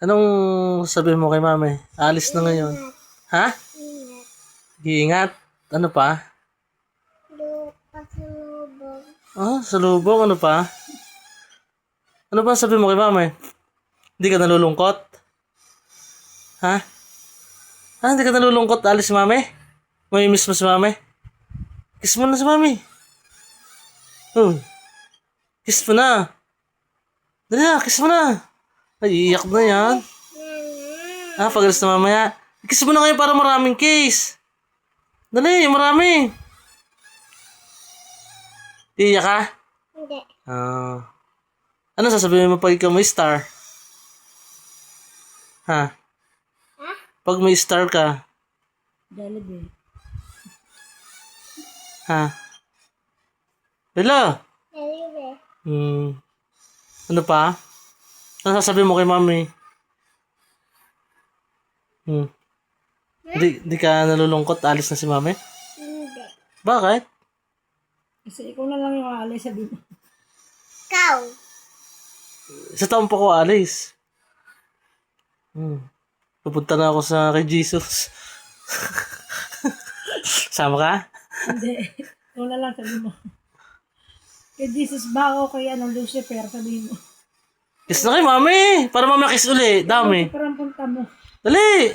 Anong sabihin mo kay mami? Alis na ngayon. Ha? Iingat. Ano pa? Salubong. Ano pa? Ano ba sabihin mo kay mami? Hindi ka nalulungkot? Ha? Hindi ka nalulungkot? Alis si mami? May miss mo si mami? Kiss mo na si mami. Kiss mo na. Dali na, kiss mo na. Ay, iyak na yan. Pag-alis na mamaya. Kiss mo na ngayon para maraming kiss. Dali, marami. Iiyak ka? Hindi. Ano sasabihin mo pag ikaw may star? Pag may star ka? Jollibee. Hello? Jollibee. Ano pa? Ano sasabihin mo kay mami? Di ka nalulungkot? Alis na si mami? Hindi. Bakit? Kasi ikaw na lang yung aalis, sabi mo. Ikaw. Sa taon pa ko alis. Pupunta na ako sa kay Jesus. Sama ka? Hindi. Ikaw na lang, sabi mo. Kay Jesus ba o kay Lucifer, sabi mo. Kiss na kay mami. Para mami kiss uli. Dami. Lucifer ang punta mo. Dali.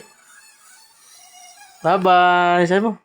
Bye-bye. Sabi mo.